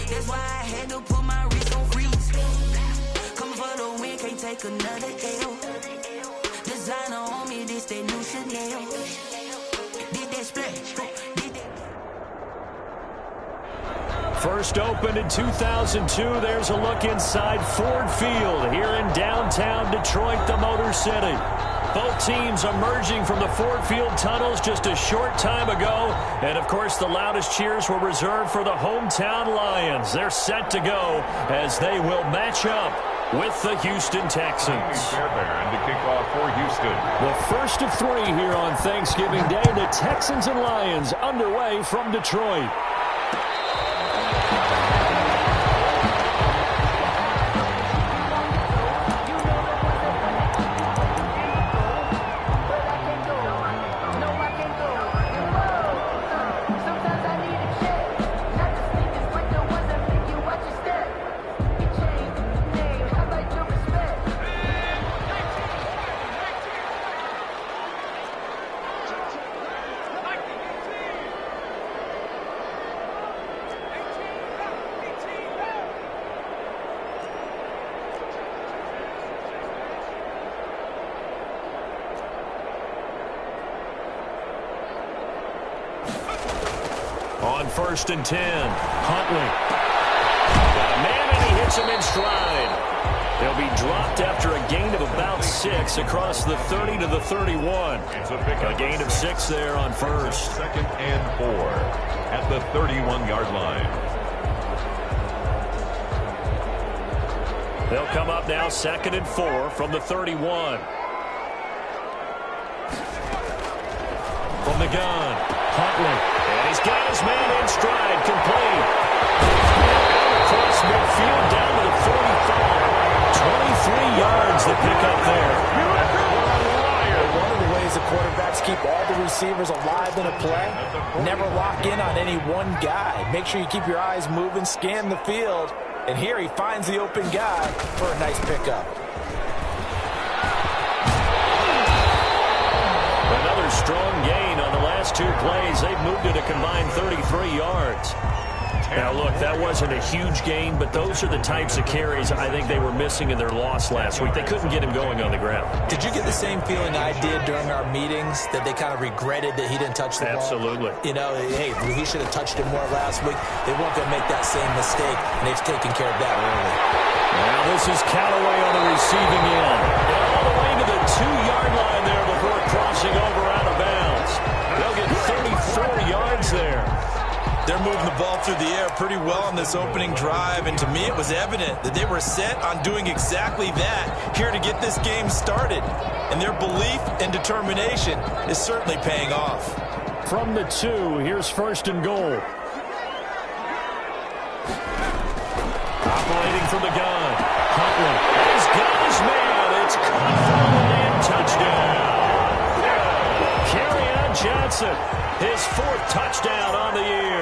That's why I had to put my wrist on freeze. Coming for the win, can't take another L. Designer on me, this that new Chanel. Did that splash, did that. First opened in 2002. There's a look inside Ford Field here in downtown Detroit, the Motor City. Both teams emerging from the Ford Field tunnels just a short time ago. And, of course, the loudest cheers were reserved for the hometown Lions. They're set to go as they will match up with the Houston Texans. And to kick off for Houston. The first of three here on Thanksgiving Day. The Texans and Lions underway from Detroit. On 1st and 10, Huntley. Got a man, and he hits him in stride. They'll be dropped after a gain of about 6 across the 30 to the 31. It's a gain of 6 there on first. 2nd and 4 at the 31-yard line. They'll come up now 2nd and 4 from the 31. From the gun, Huntley. And he's got his man in stride, complete. Across midfield down to the 45. 23 yards to pick up there. One of the ways the quarterbacks keep all the receivers alive in a play, never lock in on any one guy. Make sure you keep your eyes moving, scan the field. And here he finds the open guy for a nice pickup. Another strong gain on the last 2 plays. They've moved it a combined 33 yards. Now, look, that wasn't a huge gain, but those are the types of carries I think they were missing in their loss last week. They couldn't get him going on the ground. Did you get the same feeling I did during our meetings, that they kind of regretted that he didn't touch the ball? Absolutely. You know, hey, he should have touched it more last week. They weren't going to make that same mistake, and they've taken care of that early. Now this is Callaway on the receiving end. And all the way to the 2-yard line there before crossing over out of bounds. They'll get 34 yards there. They're moving the ball through the air pretty well on this opening drive, and to me it was evident that they were set on doing exactly that here to get this game started. And their belief and determination is certainly paying off. From the 2, here's 1st and goal. Operating from the gun, Huntley. He's got his man. It's caught for and touchdown. Carrell Johnson, his 4th touchdown on the year.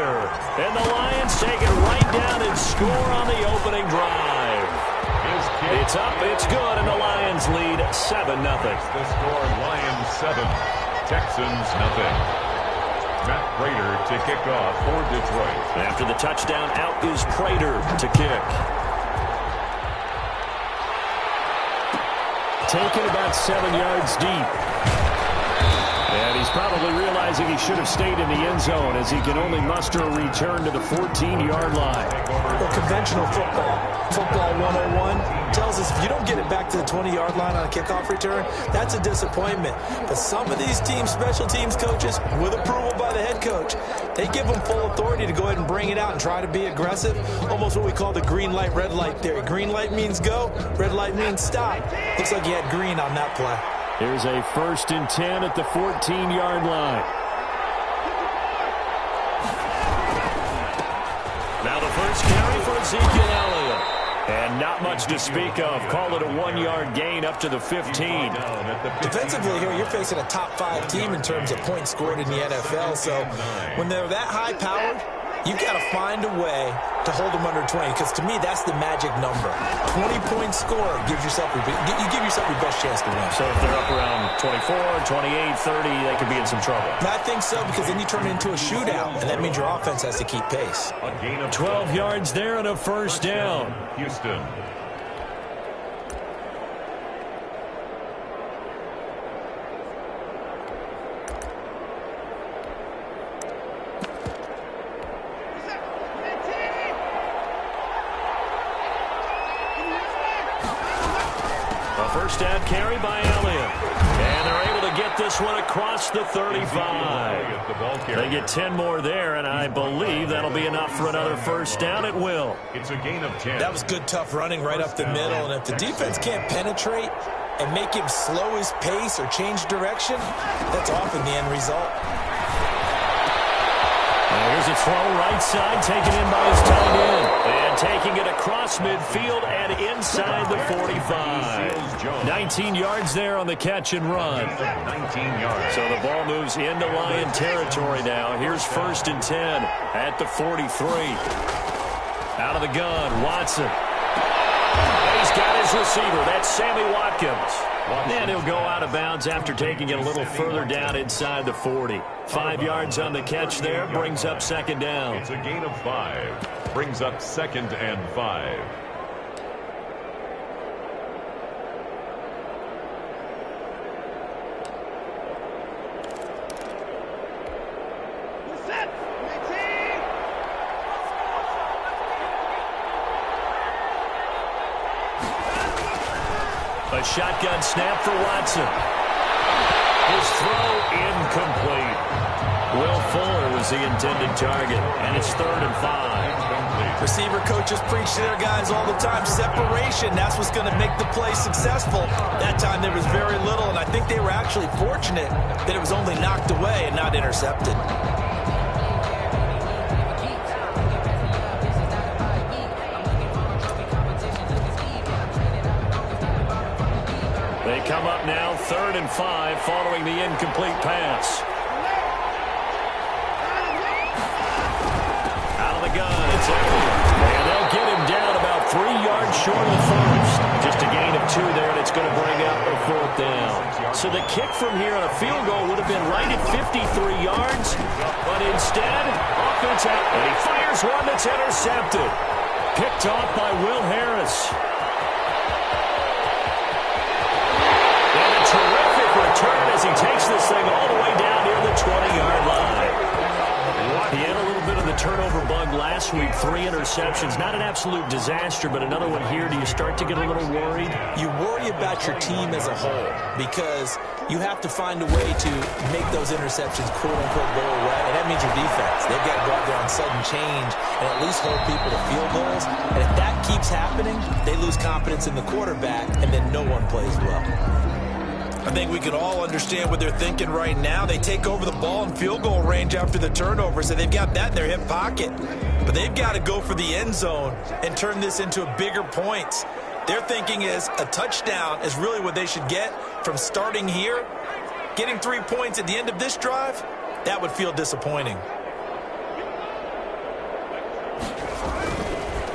And the Lions take it right down and score on the opening drive. It's up, it's good, and the Lions lead 7-0. The score, Lions 7, Texans 0. Matt Prater to kick off for Detroit. After the touchdown, out is Prater to kick. Taken about 7 yards deep. And he's probably realizing he should have stayed in the end zone as he can only muster a return to the 14-yard line. Well, conventional football 101 tells us if you don't get it back to the 20-yard line on a kickoff return, that's a disappointment. But some of these teams, special teams coaches, with approval by the head coach, they give them full authority to go ahead and bring it out and try to be aggressive. Almost what we call the green light, red light theory. Green light means go, red light means stop. Looks like he had green on that play. Here's a 1st and 10 at the 14-yard line. Now the first carry for Ezekiel Elliott. And not much to speak of. Call it a 1-yard gain up to the 15. Defensively here, you're facing a top 5 team in terms of points scored in the NFL. So when they're that high-powered, You've got to find a way to hold them under 20, because to me, that's the magic number. 20-point score gives yourself you give yourself your best chance to win. So if they're up around 24, 28, 30, they could be in some trouble. I think so, because then you turn it into a shootout, and that means your offense has to keep pace. A gain of 12 yards there and a first down. Houston. First down carry by Elliott. And they're able to get this one across the 35. They get 10 more there, and I believe that'll be enough for another first down. It will. It's a gain of 10. That was good, tough running right up the middle, and if the defense can't penetrate and make him slow his pace or change direction, that's often the end result. Here's a throw right side, taken in by his tight end. And taking it across midfield and inside the 45. 19 yards there on the catch and run. 19 yards. So the ball moves into Lion territory now. Here's 1st and 10 at the 43. Out of the gun, Watson. He's got his receiver. That's Sammy Watkins. And he'll go out of bounds after taking it a little further down inside the 40. 5 yards on the catch there, brings up 2nd down. It's a gain of 5. Brings up 2nd and 5. A shotgun snap for Watson. His throw incomplete. Will Fuller was the intended target, and it's 3rd and 5. Receiver coaches preach to their guys all the time. Separation, that's what's going to make the play successful. That time there was very little, and I think they were actually fortunate that it was only knocked away and not intercepted. They come up now 3rd and 5 following the incomplete pass. Out of the gun, it's Elliott. And they'll get him down about 3 yards short of the first. Just a gain of 2 there, and it's going to bring up a 4th down. So the kick from here on a field goal would have been right at 53 yards. But instead, offense out, and he fires one that's intercepted. Picked off by Will Harris. Terrific return as he takes this thing all the way down near the 20-yard line. He had a little bit of the turnover bug last week, 3 interceptions. Not an absolute disaster, but another one here. Do you start to get a little worried? You worry about your team as a whole because you have to find a way to make those interceptions quote-unquote go away, and that means your defense. They've got to go out there on sudden change and at least hold people to field goals. And if that keeps happening, they lose confidence in the quarterback, and then no one plays well. I think we can all understand what they're thinking right now. They take over the ball in field goal range after the turnover, so they've got that in their hip pocket. But they've got to go for the end zone and turn this into a bigger points. Their thinking is a touchdown is really what they should get from starting here. Getting 3 points at the end of this drive, that would feel disappointing.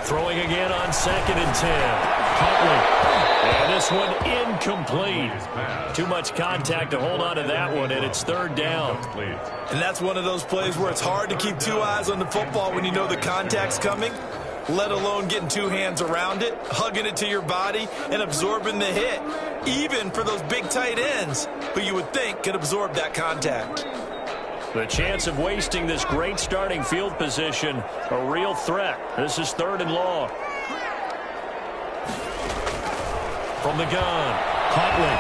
Throwing again on 2nd and 10. Huntley. And this one incomplete. Too much contact to hold on to that one, and it's 3rd down. And that's one of those plays where it's hard to keep 2 eyes on the football when you know the contact's coming, let alone getting 2 hands around it, hugging it to your body, and absorbing the hit, even for those big tight ends who you would think could absorb that contact. The chance of wasting this great starting field position, a real threat. This is 3rd and long. From the gun, Huntley.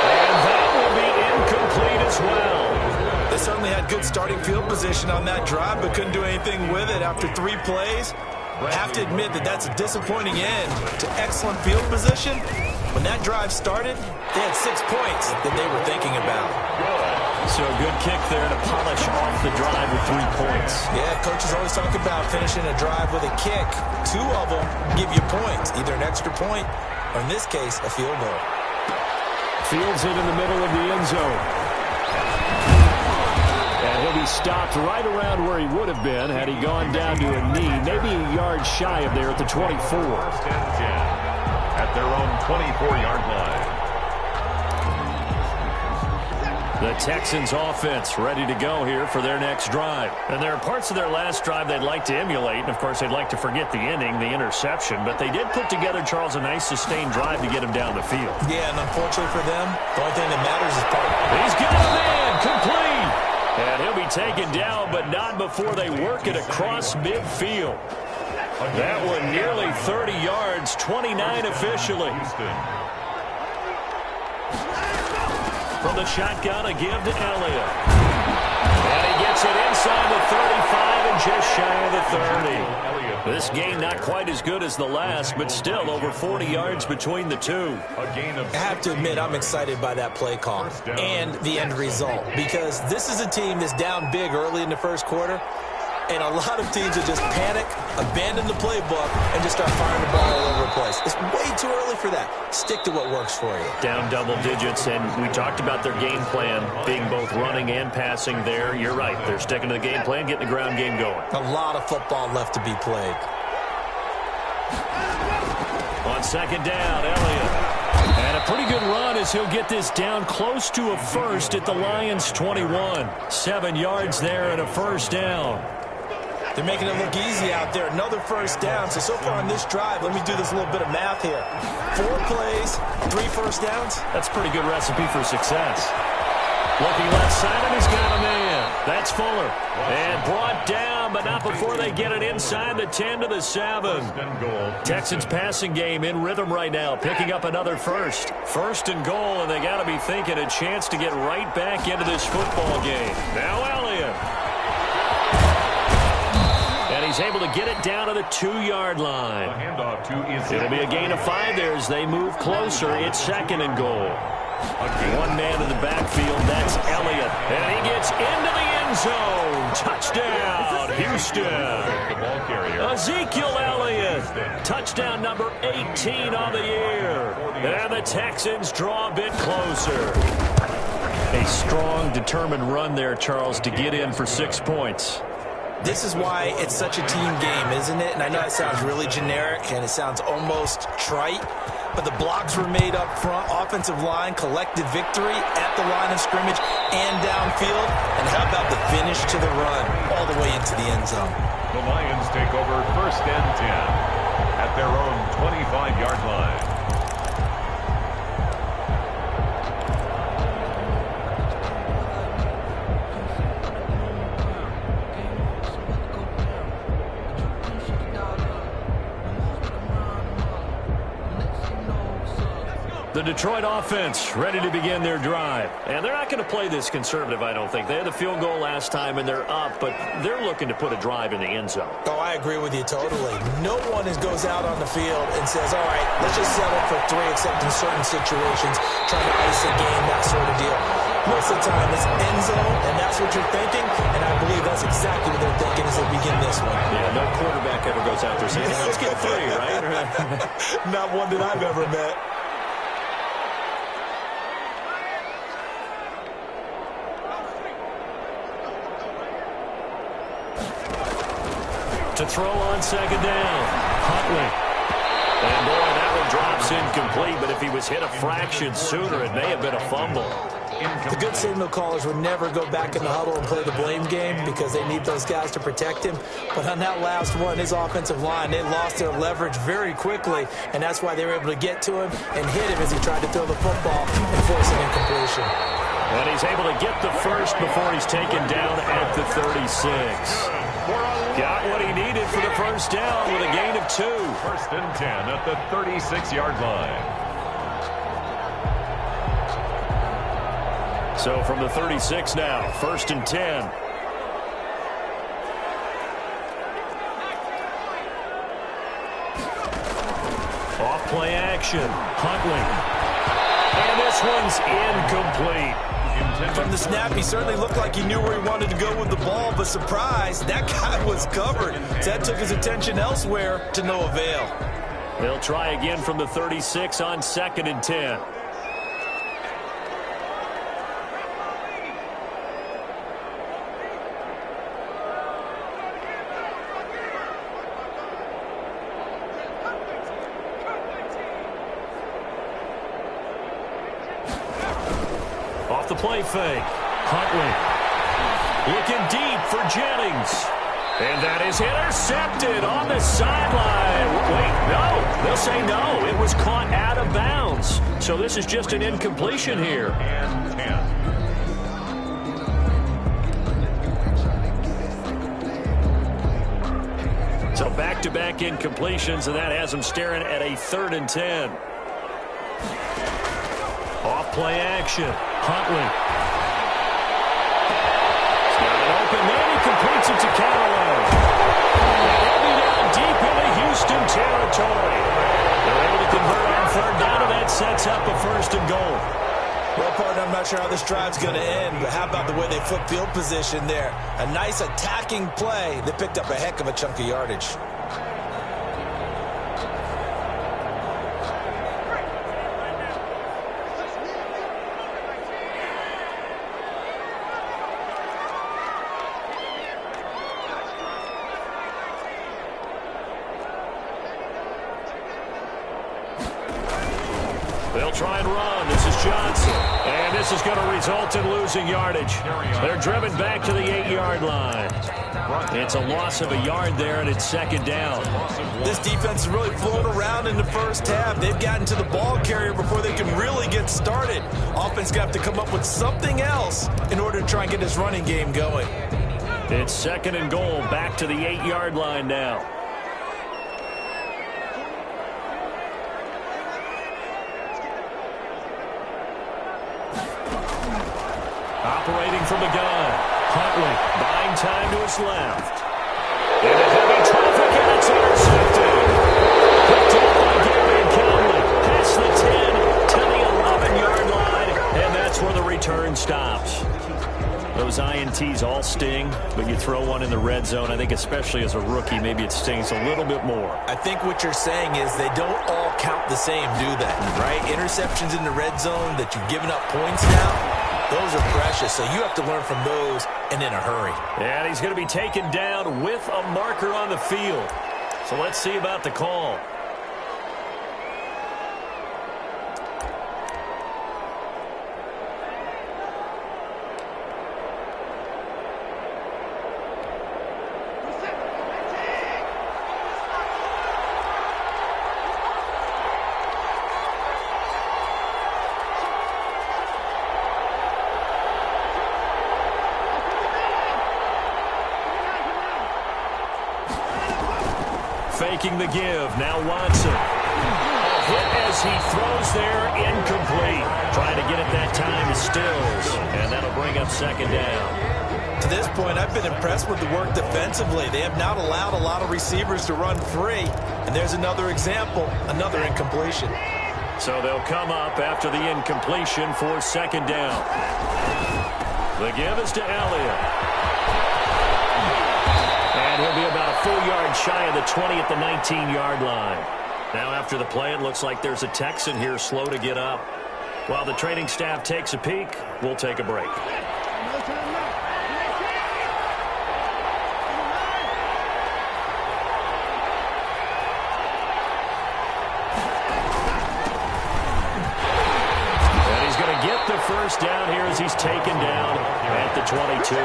And that will be incomplete as well. They certainly had good starting field position on that drive, but couldn't do anything with it after 3 plays. I have to admit that that's a disappointing end to excellent field position. When that drive started, they had 6 points that they were thinking about. So a good kick there to polish off the drive with 3 points. Yeah, coaches always talk about finishing a drive with a kick. 2 of them give you points, either an extra point or, in this case, a field goal. Fields it in the middle of the end zone. And he'll be He stopped right around where he would have been had he gone down to a knee, maybe a yard shy of there at the 24. First and 10 at their own 24-yard line. The Texans offense ready to go here for their next drive. And there are parts of their last drive they'd like to emulate. And, of course, they'd like to forget the inning, the interception. But they did put together, Charles, a nice sustained drive to get him down the field. Yeah, and unfortunately for them, the only thing that matters is part. He's got a man, complete. And he'll be taken down, but not before they work it across midfield. That one nearly 30 yards, 29 officially. From the shotgun, a give to Elliott. And he gets it inside the 35 and just shy of the 30. This game not quite as good as the last, but still over 40 yards between the two. I have to admit, I'm excited by that play call and the end result, because this is a team that's down big early in the first quarter, and a lot of teams will just panic, abandon the playbook, and just start firing the ball all over the place. It's way too early for that. Stick to what works for you. Down double digits, and we talked about their game plan being both running and passing there. You're right. They're sticking to the game plan, getting the ground game going. A lot of football left to be played. On second down, Elliott. And a pretty good run as he'll get this down close to a first at the Lions' 21. 7 yards there and a first down. They're making it look easy out there. Another first down. So far on this drive, let me do this little bit of math here. 4 plays, 3 first downs. That's a pretty good recipe for success. Looking left side, and he's got a man. That's Fuller. And brought down, but not before they get it inside the 10 to the 7. Texans passing game in rhythm right now, picking up another first. First and goal, and they got to be thinking a chance to get right back into this football game. Now Elliott. And he's able to get it down to the 2-yard line. It'll be a gain of 5 there as they move closer. It's second and goal. One man in the backfield, that's Elliott. And he gets into the end zone. Touchdown, Houston. Ezekiel Elliott. Touchdown number 18 on the year. And the Texans draw a bit closer. A strong, determined run there, Charles, to get in for 6 points. This is why it's such a team game, isn't it? And I know it sounds really generic and it sounds almost trite, but the blocks were made up front, offensive line, collective victory at the line of scrimmage and downfield. And how about the finish to the run all the way into the end zone? The Lions take over first and 10 at their own 25-yard line. The Detroit offense ready to begin their drive. And they're not going to play this conservative, I don't think. They had the field goal last time, and they're up, but they're looking to put a drive in the end zone. Oh, I agree with you totally. No one goes out on the field and says, all right, let's just settle for 3, except in certain situations, trying to ice a game, that sort of deal. Most of the time, it's end zone, and that's what you're thinking, and I believe that's exactly what they're thinking as they begin this one. Yeah, no quarterback ever goes out there saying, let's get 3, right? Not one that I've ever met. To throw on second down, Huntley. And boy, that one drops incomplete, but if he was hit a fraction sooner, it may have been a fumble. The good signal callers would never go back in the huddle and play the blame game because they need those guys to protect him. But on that last one, his offensive line, they lost their leverage very quickly, and that's why they were able to get to him and hit him as he tried to throw the football and force an incompletion. And he's able to get the first before he's taken down at the 36. Got what he needed for the first down with a gain of 2. First and 10 at the 36-yard line. So from the 36 now, first and 10. Off play action, Huntley. And this one's incomplete. From the snap, he certainly looked like he knew where he wanted to go with the ball, but surprise, that guy was covered. So that took his attention elsewhere to no avail. They'll try again from the 36 on second and 10. Off the play fake. Huntley looking deep for Jennings. And that is intercepted on the sideline. Wait, no. They'll say no. It was caught out of bounds. So this is just an incompletion here. And 10. So back-to-back incompletions, and that has them staring at a 3rd and 10. Off-play action. Huntley. He's got it open man. He completes it to Carrell. They'll be down deep into Houston territory. They're able to convert on 3rd down, and that sets up a 1st and goal. Well, partner, I'm not sure how this drive's going to end, but how about the way they flip field position there? A nice attacking play. They picked up a heck of a chunk of yardage. They'll try and run. This is Johnson. And this is going to result in losing yardage. They're driven back to the 8-yard line. It's a loss of a yard there, and it's 2nd down. This defense has really flown around in the first half. They've gotten to the ball carrier before they can really get started. Offense got to come up with something else in order to try and get this running game going. It's 2nd and goal, back to the 8-yard line now. Operating from the gun. Huntley buying time to his left. Into heavy traffic, and it's intercepted. Picked up by Gary Conley. Past the 10 to the 11-yard line, and that's where the return stops. Those INTs all sting, but you throw one in the red zone, I think especially as a rookie, maybe it stings a little bit more. I think what you're saying is they don't all count the same, do they? Right? Interceptions in the red zone that you've given up points now. Those are precious, so you have to learn from those and in a hurry. And he's going to be taken down with a marker on the field. So let's see about the call. Faking the give. Now Watson. A hit as he throws there. Incomplete. Trying to get it that time to Stills. And that'll bring up 2nd down. To this point, I've been impressed with the work defensively. They have not allowed a lot of receivers to run free. And there's another example, another incompletion. So they'll come up after the incompletion for 2nd down. The give is to Elliott. And he'll be about a full yard shy of the 20 at the 19-yard line. Now after the play, it looks like there's a Texan here slow to get up. While the training staff takes a peek, we'll take a break. And he's going to get the 1st down here as he's taken down at the 22.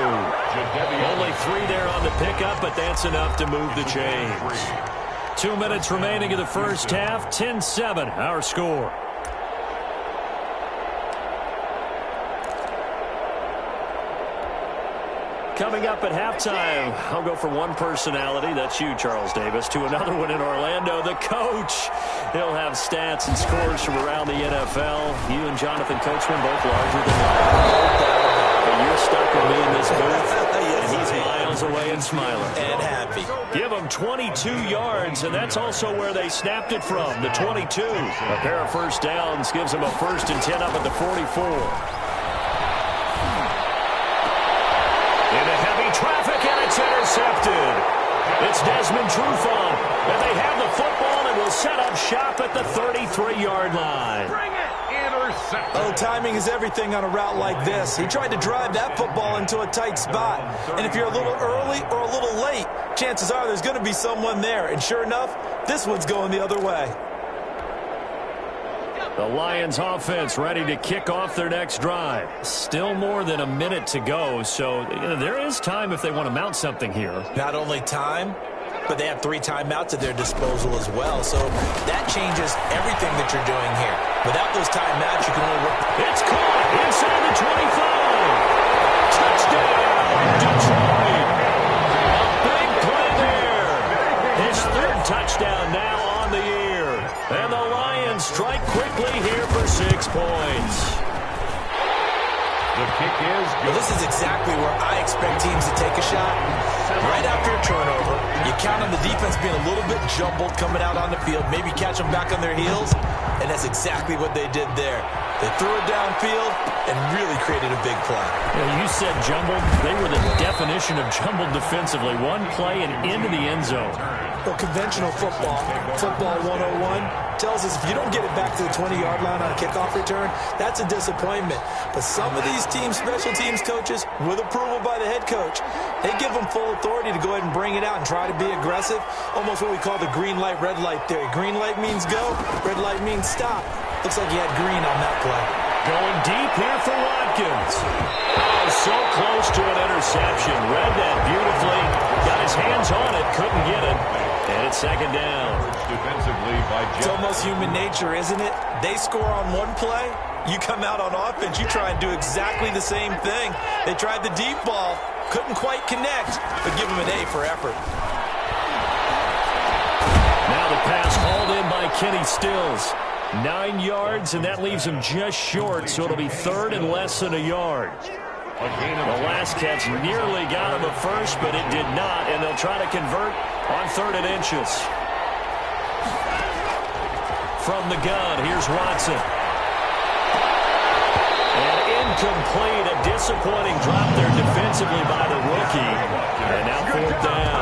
Only 3 there on the pickup, but that's enough to move the chains. 2 minutes remaining in the first half. 10-7, our score. Coming up at halftime, I'll go from one personality, that's you, Charles Davis, to another one in Orlando, the coach. He'll have stats and scores from around the NFL. You and Jonathan Coachman both larger than life. But you're stuck with me in this booth, and he's miles away and smiling. And happy. Give him 22 yards, and that's also where they snapped it from, the 22. A pair of 1st downs gives him a 1st and 10 up at the 44. Into heavy traffic, and it's intercepted. It's Desmond Trufant, and they have the football and will set up shop at the 33-yard line. Bring it! Intercepted. Oh, timing is everything on a route like this. He tried to drive that football into a tight spot. And if you're a little early or a little late, chances are there's going to be someone there. And sure enough, this one's going the other way. The Lions offense ready to kick off their next drive. Still more than a minute to go, so there is time if they want to mount something here. Not only time, but they have 3 timeouts at their disposal as well, so that changes everything that you're doing here. Without those timeouts, you can only work. It's caught inside the 25. Touchdown, Detroit. A big play there. His 3rd touchdown now on the year. And the Lions strike quickly here for 6 points. The kick is good. Well, this is exactly where I expect teams to take a shot. Right after a turnover, you count on the defense being a little bit jumbled coming out on the field, maybe catch them back on their heels, and that's exactly what they did there. They threw it downfield and really created a big play. Yeah, you said jumbled. They were the definition of jumbled defensively. One play and into the end zone. Well, conventional football 101, tells us if you don't get it back to the 20-yard line on a kickoff return, that's a disappointment. But some of these special teams coaches, with approval by the head coach, they give them full authority to go ahead and bring it out and try to be aggressive. Almost what we call the green light, red light theory. Green light means go, red light means stop. Looks like you had green on that play. Going deep here for Watkins. Oh, so close to an interception. Read that beautifully. Got his hands on it, couldn't get it. And it's 2nd down. Defensively by Jeff. It's almost human nature, isn't it? They score on one play. You come out on offense, you try and do exactly the same thing. They tried the deep ball, couldn't quite connect, but give them an A for effort. Now the pass hauled in by Kenny Stills. 9 yards, and that leaves him just short, so it'll be 3rd and less than a yard. The last catch nearly got him a first, but it did not, and they'll try to convert on 3rd and inches. From the gun, here's Watson. And incomplete, a disappointing drop there defensively by the rookie. And now 4th down.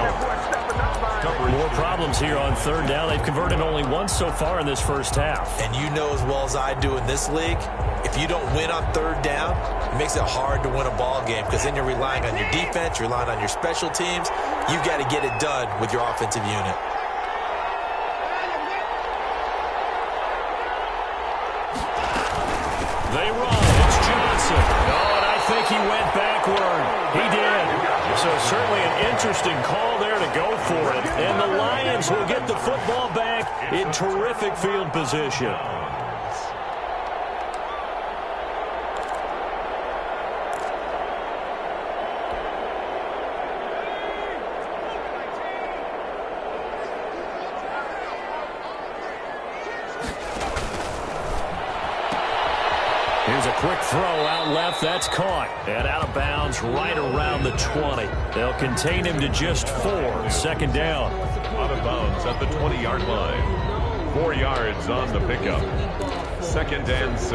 More problems here on 3rd down. They've converted only once so far in this first half. And you know as well as I do in this league, if you don't win on 3rd down, it makes it hard to win a ball game because then you're relying on your defense, you're relying on your special teams. You've got to get it done with your offensive unit. They run. It's Johnson. Oh, and I think he went backward. He did. So certainly an interesting call there to go for it. And the Lions will get the football back in terrific field position. Here's a quick throw out left. That's caught. And out of bounds right around the 20. They'll contain him to just 4. 2nd down. Out of bounds at the 20-yard line. 4 yards on the pickup. 2nd and 6.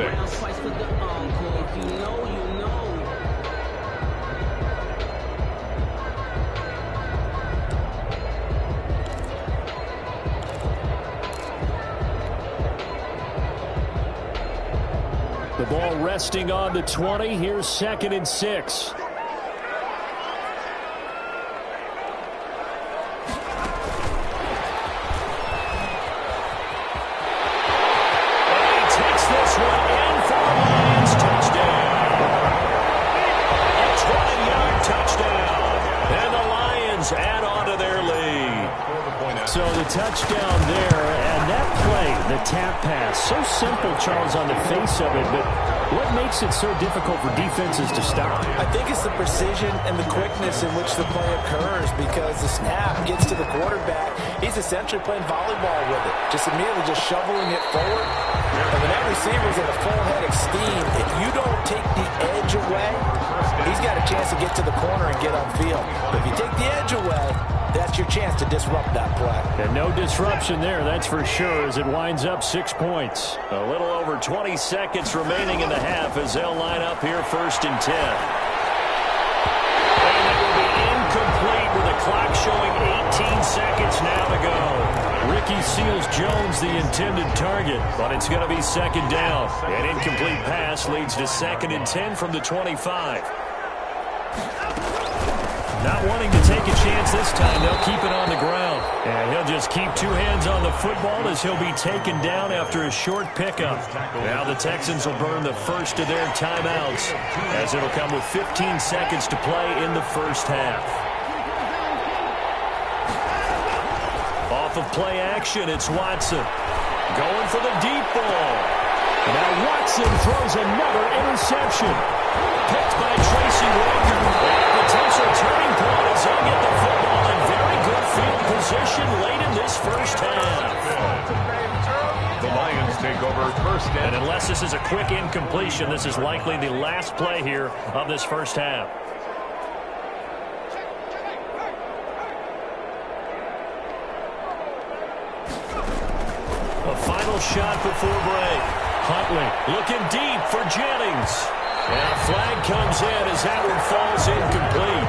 The ball resting on the 20. Here's 2nd and 6. So the touchdown there, and that play, the tap pass, so simple, Charles, on the face of it, but what makes it so difficult for defenses to stop? I think it's the precision and the quickness in which the play occurs because the snap gets to the quarterback. He's essentially playing volleyball with it, just immediately just shoveling it forward. And when that receiver's at a full head of steam, if you don't take the edge away, he's got a chance to get to the corner and get upfield. But if you take the edge away, that's your chance to disrupt that play. And no disruption there, that's for sure, as it winds up 6 points. A little over 20 seconds remaining in the half as they'll line up here 1st and 10. And it will be incomplete with the clock showing 18 seconds now to go. Ricky Seals-Jones the intended target, but it's going to be 2nd down. An incomplete pass leads to 2nd and 10 from the 25. Not wanting to take a chance this time, they'll keep it on the ground. And he'll just keep two hands on the football as he'll be taken down after a short pickup. Now the Texans will burn the first of their timeouts as it'll come with 15 seconds to play in the first half. Off of play action, it's Watson. Going for the deep ball. Now Watson throws another interception. Picked by Tracy Walker. Potential turning point as he'll get the football in very good field position late in this first half. The Lions take over first down. And unless this is a quick incompletion, this is likely the last play here of this first half. A final shot before break. Huntley looking deep for Jennings. And a flag comes in as that one falls incomplete.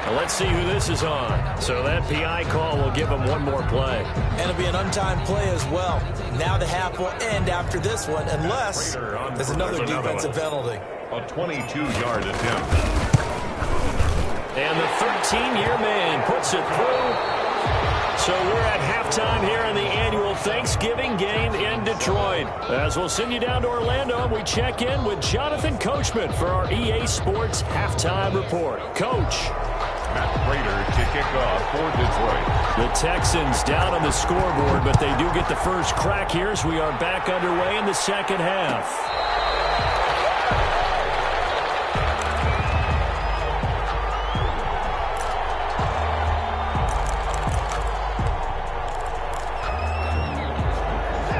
Now let's see who this is on. So that PI call will give him one more play. And it'll be an untimed play as well. Now the half will end after this one unless there's another defensive penalty. A 22-yard attempt. And the 13-year man puts it through. So we're at halftime here in the annual Thanksgiving game in Detroit. As we'll send you down to Orlando, we check in with Jonathan Coachman for our EA Sports Halftime Report. Coach. Matt Prater to kick off for Detroit. The Texans down on the scoreboard, but they do get the first crack here as we are back underway in the second half.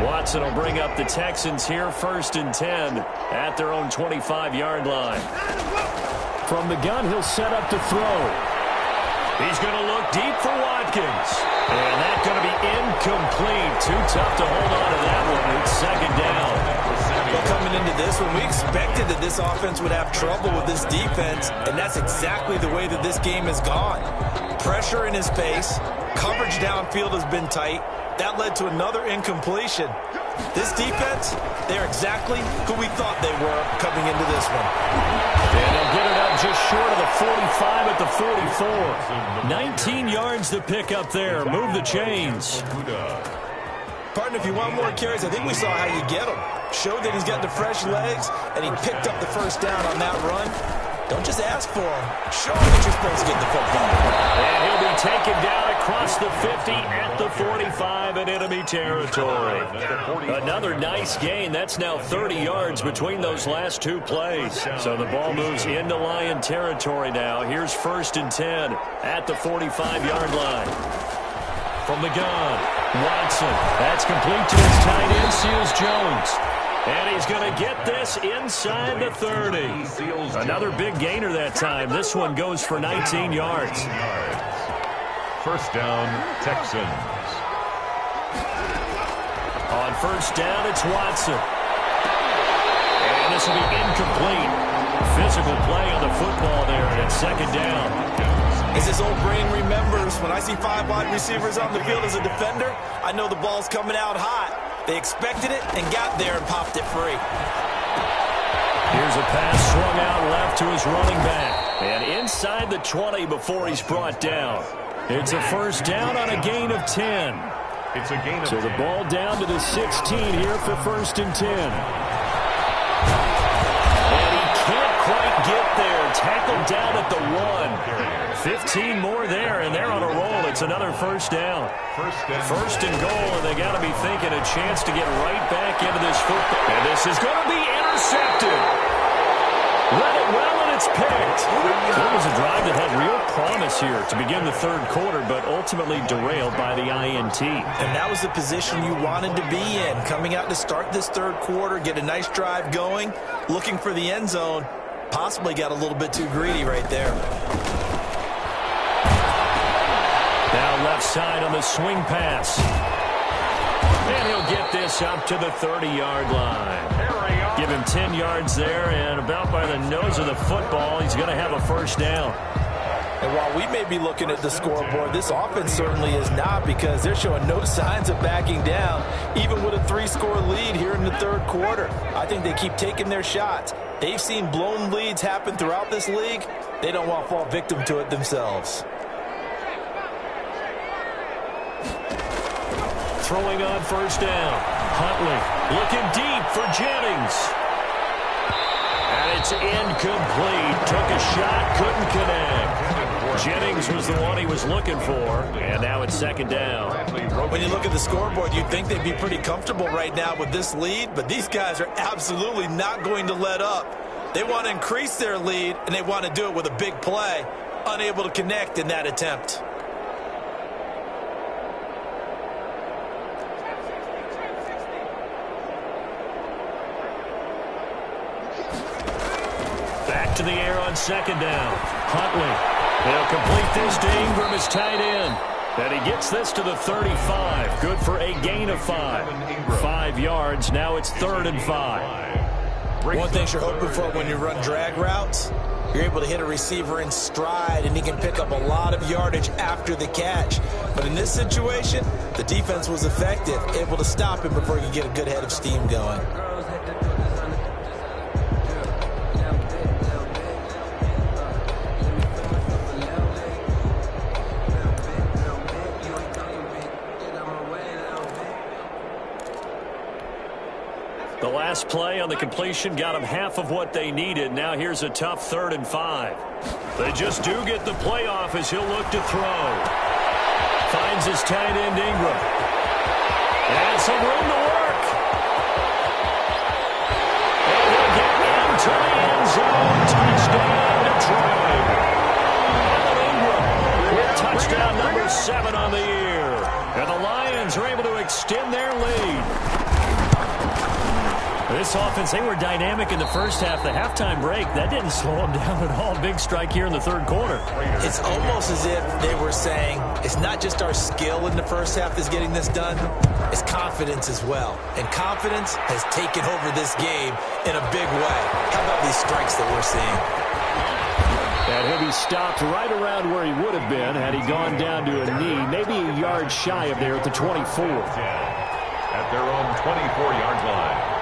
Watson will bring up the Texans here first and 10 at their own 25-yard line. From the gun, he'll set up to throw. He's going to look deep for Watkins. And that's going to be incomplete. Too tough to hold on to that one. It's second down. Well, coming into this one, we expected that this offense would have trouble with this defense, and that's exactly the way that this game has gone. Pressure in his face. Coverage downfield has been tight. That led to another incompletion. This defense, they're exactly who we thought they were coming into this one. And they'll get it up just short of the 45 at the 44. 19 yards to pick up there. Move the chains. Partner, if you want more carries, I think we saw how you get them. Showed that he's got the fresh legs, and he picked up the first down on that run. Don't just ask for him. Show him that you're supposed to get the football. And he'll be taken down across the 50 at the 45 in enemy territory. Another nice gain. That's now 30 yards between those last two plays. So the ball moves into Lion territory now. Here's first and 10 at the 45-yard line. From the gun, Watson. That's complete to his tight end, Seals Jones. And he's going to get this inside the 30. Another big gainer that time. This one goes for 19 yards. First down, Texans. On first down, it's Watson. And this will be incomplete. Physical play on the football there, and it's second down. As his old brain remembers, when I see 5 wide receivers on the field as a defender, I know the ball's coming out hot. They expected it and got there and popped it free. Here's a pass swung out left to his running back. And inside the 20 before he's brought down. It's a first down on a gain of 10. It's a gain of 10. So the ball down to the 16 here for first and 10. And he can't quite get there. Tackled down at the 1. 15 more there, and they're on a roll. It's another first down. First and goal, and they got to be thinking a chance to get right back into this football. And this is going to be intercepted. Read it well, and it's picked. It was a drive that had real promise here to begin the third quarter, but ultimately derailed by the INT. And that was the position you wanted to be in. Coming out to start this third quarter, get a nice drive going, looking for the end zone. Possibly got a little bit too greedy right there. Now left side on the swing pass. And he'll get this up to the 30-yard line. Give him 10 yards there, and about by the nose of the football, he's going to have a first down. And while we may be looking at the scoreboard, this offense certainly is not, because they're showing no signs of backing down, even with a 3-score lead here in the third quarter. I think they keep taking their shots. They've seen blown leads happen throughout this league. They don't want to fall victim to it themselves. Throwing on first down. Huntley looking deep for Jennings. And it's incomplete. Took a shot, couldn't connect. Jennings was the one he was looking for, and now it's second down. When you look at the scoreboard, you'd think they'd be pretty comfortable right now with this lead, but these guys are absolutely not going to let up. They want to increase their lead, and they want to do it with a big play. Unable to connect in that attempt. Back to the air on second down. Huntley. They'll complete this to Ingram as tight end. And he gets this to the 35. Good for a gain of 5. 5 yards. Now it's 3rd and 5. One thing you're hoping for when you run drag routes, you're able to hit a receiver in stride, and he can pick up a lot of yardage after the catch. But in this situation, the defense was effective, able to stop him before he could get a good head of steam going. The last play on the completion got them half of what they needed. Now here's a tough 3rd and 5. They just do get the play off as he'll look to throw. Finds his tight end Ingram. And some room to work. And he'll get into the end zone. Touchdown, Detroit. Evan Ingram with touchdown number 7 on the year. And the Lions are able to extend their lead. This offense, they were dynamic in the first half. The halftime break, that didn't slow them down at all. Big strike here in the 3rd quarter. It's almost as if they were saying, it's not just our skill in the first half that's getting this done, it's confidence as well. And confidence has taken over this game in a big way. How about these strikes that we're seeing? And he'll be stopped right around where he would have been had he gone down to a knee, maybe a yard shy of there at the 24. At their own 24-yard line.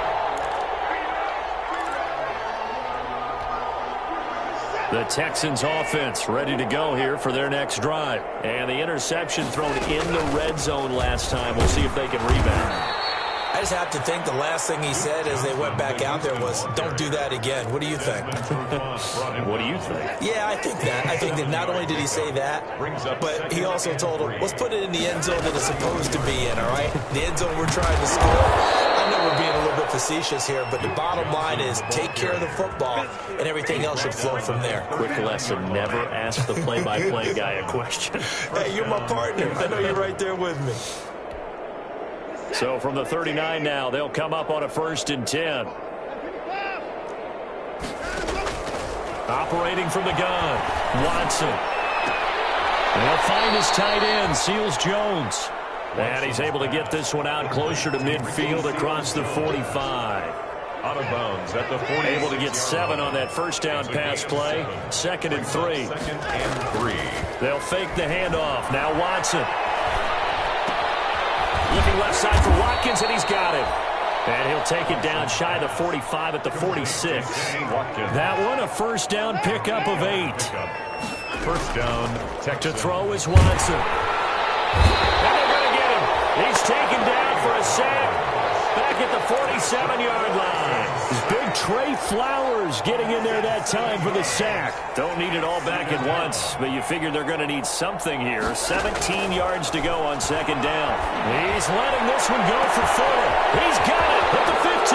The Texans offense ready to go here for their next drive. And the interception thrown in the red zone last time. We'll see if they can rebound. I just have to think the last thing he said as they went back out there was, don't do that again. What do you think? What do you think? Yeah, I think that. I think that not only did he say that, but he also told him, let's put it in the end zone that it's supposed to be in, all right? The end zone we're trying to score. I know we're being a little bit facetious here, but the bottom line is take care of the football, and everything else should flow from there. Quick lesson, never ask the play-by-play guy a question. Hey, you're my partner. I know you're right there with me. So from the 39 now, they'll come up on a 1st and 10. Operating from the gun, Watson. And he'll find his tight end, Seals Jones. And he's able to get this one out closer to midfield across the 45. Out of bounds at the 40. Able to get 7 on that first down pass play. 2nd and 3. 2nd and 3. They'll fake the handoff. Now Watson. Looking left side for Watkins, and he's got him. And he'll take it down shy of the 45 at the 46. That one, a first down pickup of 8. First down, To throw is Watson. And they're going to get him. He's taken down for a sack. Back at the 47-yard line. Big Trey Flowers getting in there that time for the sack. Don't need it all back at once, but you figure they're going to need something here. 17 yards to go on 2nd down. He's letting this one go for Fuller. He's got it at the 15.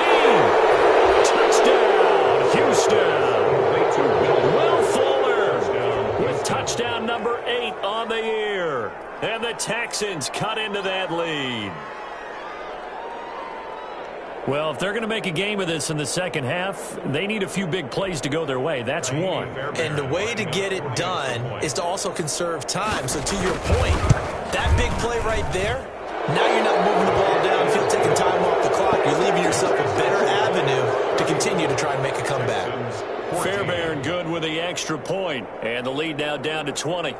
Touchdown, Houston. Will Fuller with touchdown number 8 on the year. And the Texans cut into that lead. Well, if they're going to make a game of this in the second half, they need a few big plays to go their way. That's one. And the way to get it done is to also conserve time. So to your point, that big play right there, now you're not moving the ball downfield, taking time off the clock. You're leaving yourself a better avenue to continue to try and make a comeback. Fairbairn good with the extra point. And the lead now down to 20.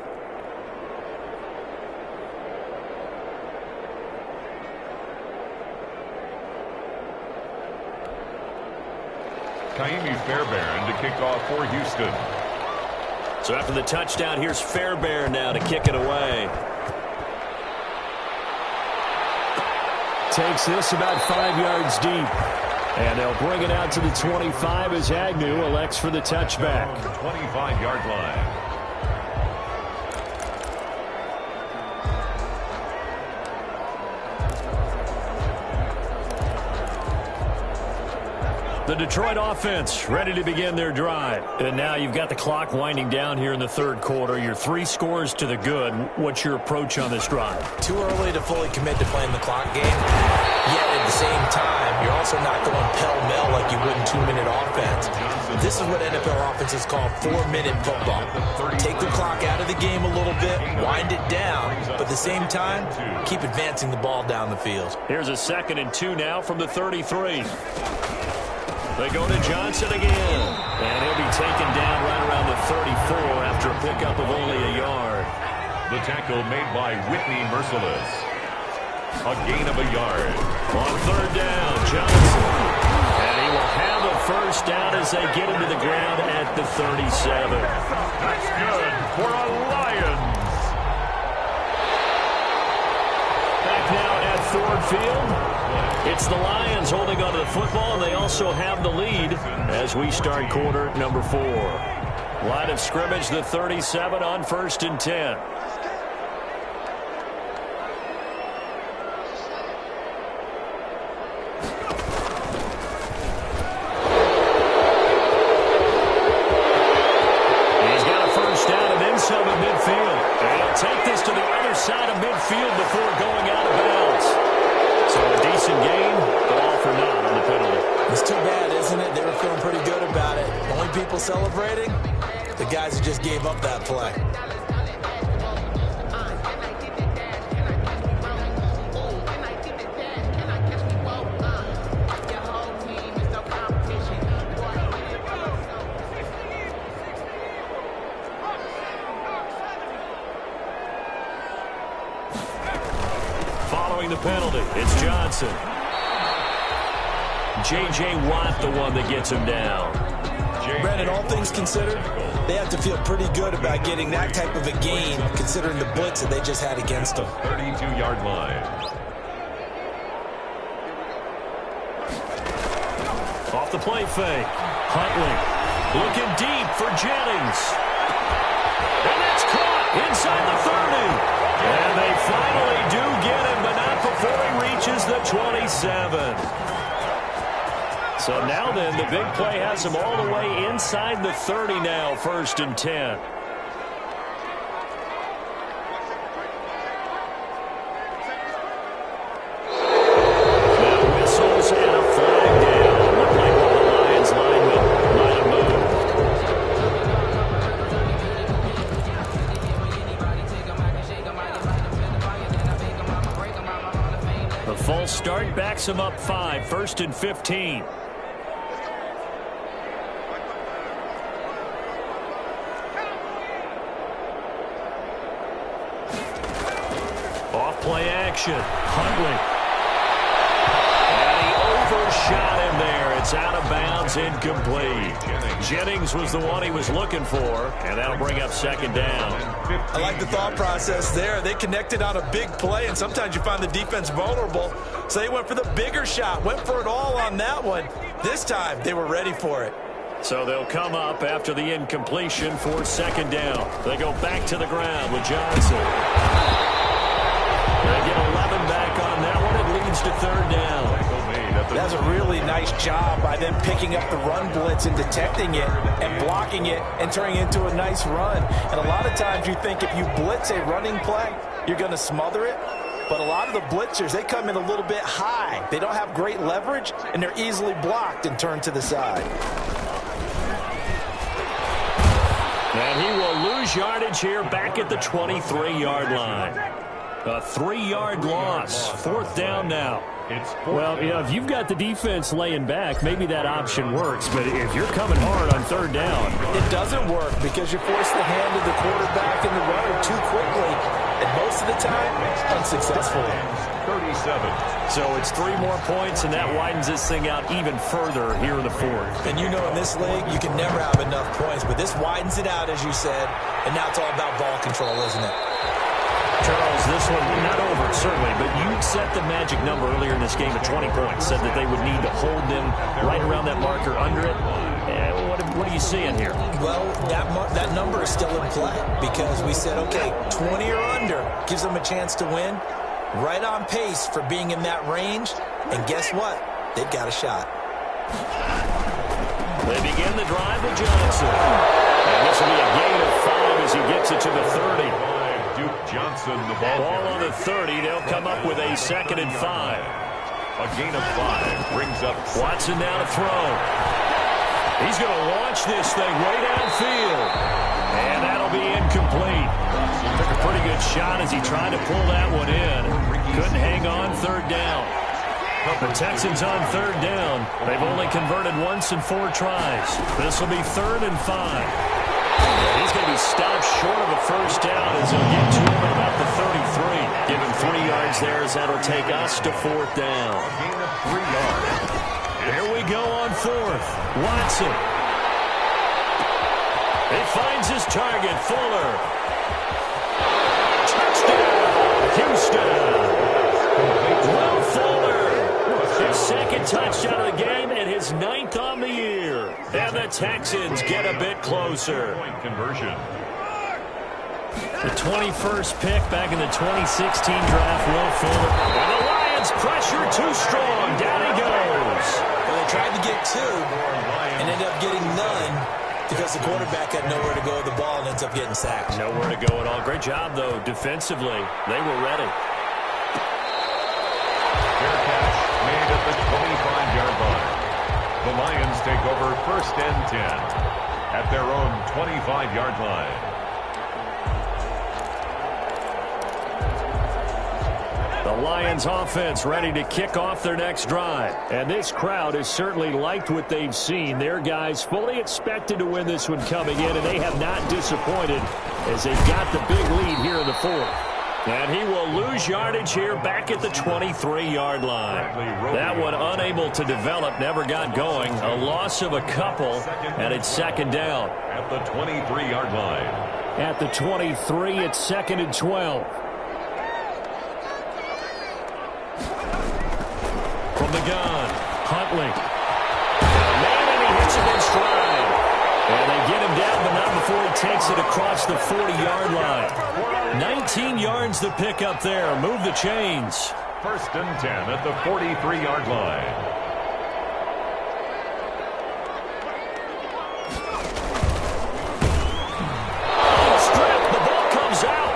Fairbairn to kick off for Houston. So after the touchdown, here's Fairbairn now to kick it away. Takes this about 5 yards deep. And they'll bring it out to the 25 as Agnew elects for the touchback. 25-yard line. The Detroit offense ready to begin their drive. And now you've got the clock winding down here in the third quarter. You're 3 scores to the good. What's your approach on this drive? Too early to fully commit to playing the clock game. Yet at the same time, you're also not going pell-mell like you would in 2-minute offense. This is what NFL offenses call 4-minute football. Take the clock out of the game a little bit, wind it down, but at the same time, keep advancing the ball down the field. Here's a 2nd and 2 now from the 33. They go to Johnson again. And he'll be taken down right around the 34 after a pickup of only a yard. The tackle made by Whitney Merciless. A gain of a yard. On 3rd down, Johnson. And he will have a first down as they get him to the ground at the 37. That's good for a Lions. Back now at Ford Field. It's the Lions holding onto the football, and they also have the lead as we start quarter number 4. Line of scrimmage, the 37 on 1st and 10. He's got a first down and then some at midfield. And he'll take this to the other side of midfield before going out of bounds. So a decent game, but all for naught on the penalty. It's too bad, isn't it? They were feeling pretty good about it. The only people celebrating, the guys who just gave up that play. Following the penalty, it's Johnson. J.J. Watt, the one that gets him down. Brandon, all things considered, they have to feel pretty good about getting that type of a gain, considering the blitz that they just had against them. 32-yard line. Off the play fake. Huntley looking deep for Jennings. And that's caught inside the 30. And they finally do get him, but not before he reaches the 27. So now then, the big play has him all the way inside the 30 now, 1st and 10. Now whistles and a flag down. Looked like one of the Lions linemen might have moved. The false start backs him up 5, 1st and 15. Play action. Huntley. And he overshot him there. It's out of bounds, incomplete. Jennings was the one he was looking for, and that'll bring up 2nd down. I like the thought process there. They connected on a big play, and sometimes you find the defense vulnerable. So they went for the bigger shot, went for it all on that one. This time, they were ready for it. So they'll come up after the incompletion for 2nd down. They go back to the ground with Johnson. They get 11 back on that one. It leads to 3rd down. That's a really nice job by them picking up the run blitz and detecting it and blocking it and turning it into a nice run. And a lot of times you think if you blitz a running play, you're going to smother it. But a lot of the blitzers, they come in a little bit high. They don't have great leverage, and they're easily blocked and turned to the side. And he will lose yardage here back at the 23-yard line. A 3-yard loss. 4th down now. Well, you know, if you've got the defense laying back, maybe that option works. But if you're coming hard on 3rd down, it doesn't work because you force the hand of the quarterback and the runner too quickly. And most of the time, unsuccessfully. 37. So it's 3 more points, and that widens this thing out even further here in the fourth. And you know in this league, you can never have enough points, but this widens it out, as you said, and now it's all about ball control, isn't it? Charles, this one not over, certainly, but you set the magic number earlier in this game at 20 points, said that they would need to hold them right around that marker under it. What are you seeing here? Well, that number is still in play because we said, okay, 20 or under gives them a chance to win. Right on pace for being in that range, and guess what? They've got a shot. They begin the drive with Johnson. And this will be a gain of 5 as he gets it to the 30. Duke Johnson, the ball on the 30. They'll come up with a 2nd and 5. A gain of 5 brings up Watson now to throw. He's going to launch this thing way downfield. And that'll be incomplete. Took a pretty good shot as he tried to pull that one in. Couldn't hang on 3rd down. The Texans on 3rd down. They've only converted once in 4 tries. This will be 3rd and 5. He's going to be stopped short of a 1st down as he'll get to him at about the 33. Give him 3 yards there as that'll take us to 4th down. gain of 3 yards. Here we go on 4th. Watson. He finds his target, Fuller. Touchdown, Houston. Will Fuller. His 2nd touchdown of the game and his 9th on the year. And the Texans get a bit closer. Point conversion. The 21st pick back in the 2016 draft, Will Fuller. And the Lions pressure too strong. Down he goes. Well, they tried to get 2 and ended up getting none because the quarterback had nowhere to go with the ball and ends up getting sacked. Nowhere to go at all. Great job, though, defensively. They were ready. Fair catch made at the 25-yard line. The Lions take over 1st and 10 at their own 25-yard line. The Lions offense ready to kick off their next drive. And this crowd has certainly liked what they've seen. Their guys fully expected to win this one coming in, and they have not disappointed as they've got the big lead here in the 4th. And he will lose yardage here back at the 23-yard line. That one unable to develop, never got going. A loss of a couple, and it's 2nd down. At the 23-yard line. At the 23, it's 2nd and 12. From the gun, Huntley. Man, and he hits it in stride. And they get him down, but not before he takes it across the 40-yard line. 19 yards to pick up there. Move the chains. 1st and 10 at the 43-yard line. Strip, the ball comes out.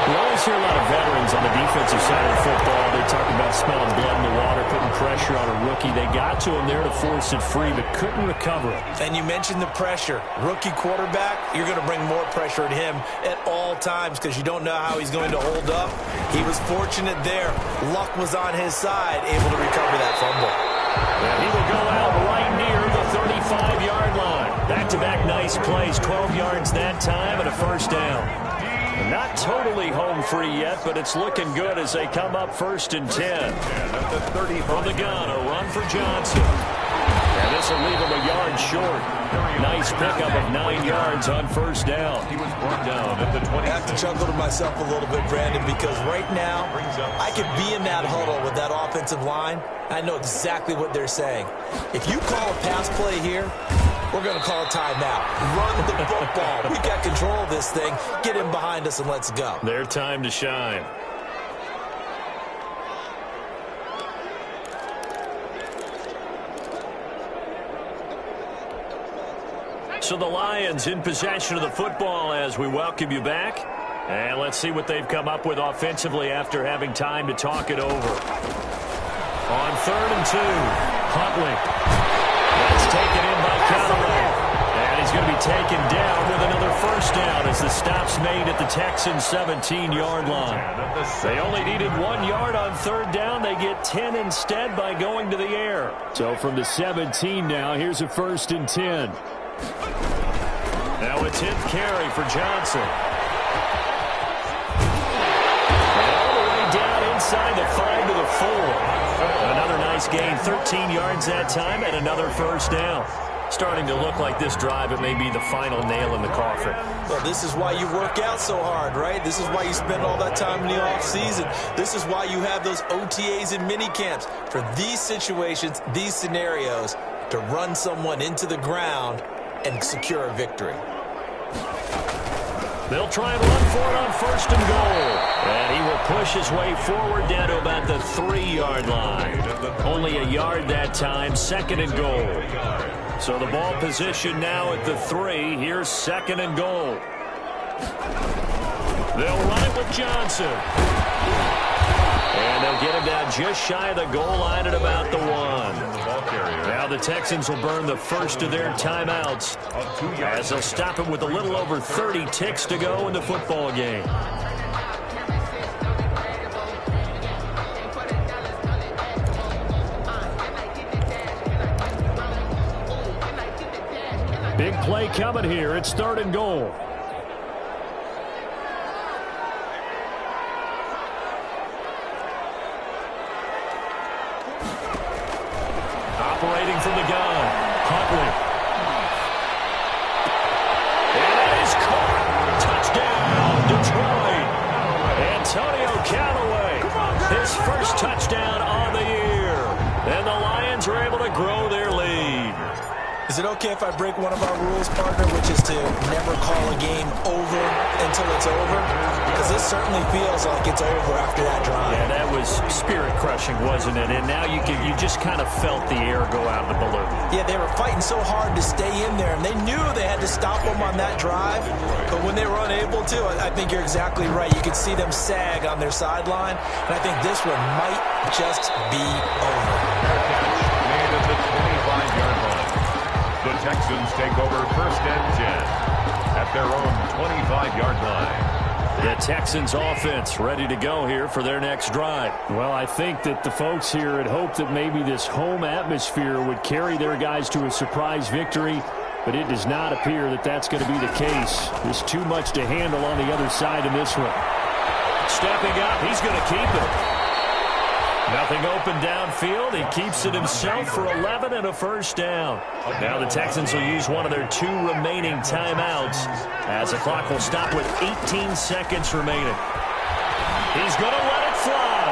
We always hear a lot of veterans on the defensive side of the football. They talk about smelling blood in the water, putting pressure on a rookie. They got to him there to force it free, but couldn't recover it. And you mentioned the pressure. Rookie quarterback, you're going to bring more pressure at him at all times because you don't know how he's going to hold up. He was fortunate there. Luck was on his side, able to recover that fumble. And he will go out right near the 35-yard line. Back-to-back nice plays, 12 yards that time and a 1st down. Not totally home free yet, but it's looking good as they come up 1st and 10. From the gun, a run for Johnson. And this will leave him a yard short. Nice pickup of 9 yards on 1st down. He was brought down at the 20. I have to chuckle to myself a little bit, Brandon, because right now I could be in that huddle with that offensive line. I know exactly what they're saying. If you call a pass play here, we're going to call a timeout. Run the football. We got control of this thing. Get him behind us and let's go. Their time to shine. So the Lions in possession of the football as we welcome you back. And let's see what they've come up with offensively after having time to talk it over. On 3rd and 2, Huntley. That's taken in by Carrell. And he's going to be taken down with another 1st down as the stop's made at the Texans' 17-yard line. They only needed 1 yard on 3rd down. They get 10 instead by going to the air. So from the 17 now, here's a 1st and 10. Now a 10th carry for Johnson. inside the 5 to the 4. Another nice gain, 13 yards that time, and another first down. Starting to look like this drive, it may be the final nail in the coffin. Well, this is why you work out so hard, right? This is why you spend all that time in the offseason. This is why you have those OTAs and mini camps. For these situations, these scenarios, to run someone into the ground and secure a victory. They'll try and run for it on first and goal. And he will push his way forward down to about the 3-yard line. Only a yard that time, second and goal. So the ball position now at the 3. Here's second and goal. They'll run it with Johnson. And they'll get him down just shy of the goal line at about the 1. Now the Texans will burn the first of their timeouts as they'll stop him with a little over 30 ticks to go in the football game. Big play coming here. It's third and goal. Operating from the gun, Huntley. And it is caught. Touchdown, Detroit. Antonio Callaway, his first touchdown on the year. And the Lions are able to grow their lead. Is it okay if I break one of our rules, partner, which is to never call a game over until it's over? Because this certainly feels like it's over after that drive. Yeah, that was spirit-crushing, wasn't it? And now you just kind of felt the air go out of the balloon. Yeah, they were fighting so hard to stay in there, and they knew they had to stop them on that drive. But when they were unable to, I think you're exactly right. You could see them sag on their sideline, and I think this one might just be over. Made at the 25-yard line. The Texans take over first and 10 at their own 25-yard line. The Texans offense ready to go here for their next drive. Well, I think that the folks here had hoped that maybe this home atmosphere would carry their guys to a surprise victory, but it does not appear that that's going to be the case. There's too much to handle on the other side in this one. Stepping up, he's going to keep it. Nothing open downfield. He keeps it himself for 11 and a first down. Now the Texans will use one of their 2 remaining timeouts as the clock will stop with 18 seconds remaining. He's going to let it fly.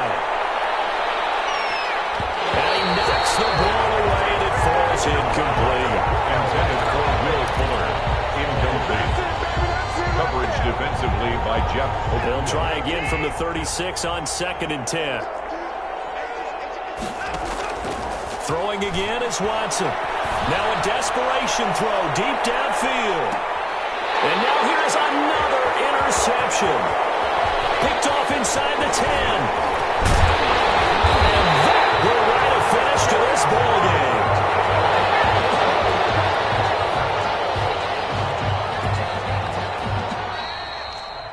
And he knocks the ball away, and it falls incomplete. Intended for Will Fuller. Incomplete. Coverage defensively by Jeff. They'll try again from the 36 on second and 10. Throwing again is Watson. Now a desperation throw deep downfield. And now here's another interception. Picked off inside the 10. And that will write a finish to this ball game.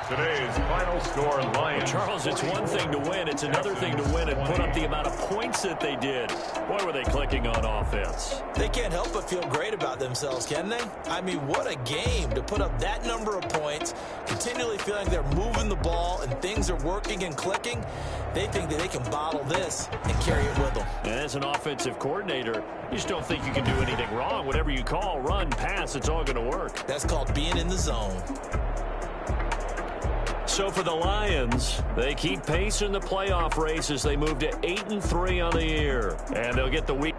Today's final score, Lions. Charles, it's one thing to win. It's another thing to win and put up the amount of points that they did. Boy, were they clicking on offense. They can't help but feel great about themselves, can they? I mean, what a game to put up that number of points, continually feeling they're moving the ball and things are working and clicking. They think that they can bottle this and carry it with them. And as an offensive coordinator, you just don't think you can do anything wrong. Whatever you call, run, pass, it's all going to work. That's called being in the zone. So for the Lions, they keep pace in the playoff race as they move to 8-3 on the year. And they'll get the week.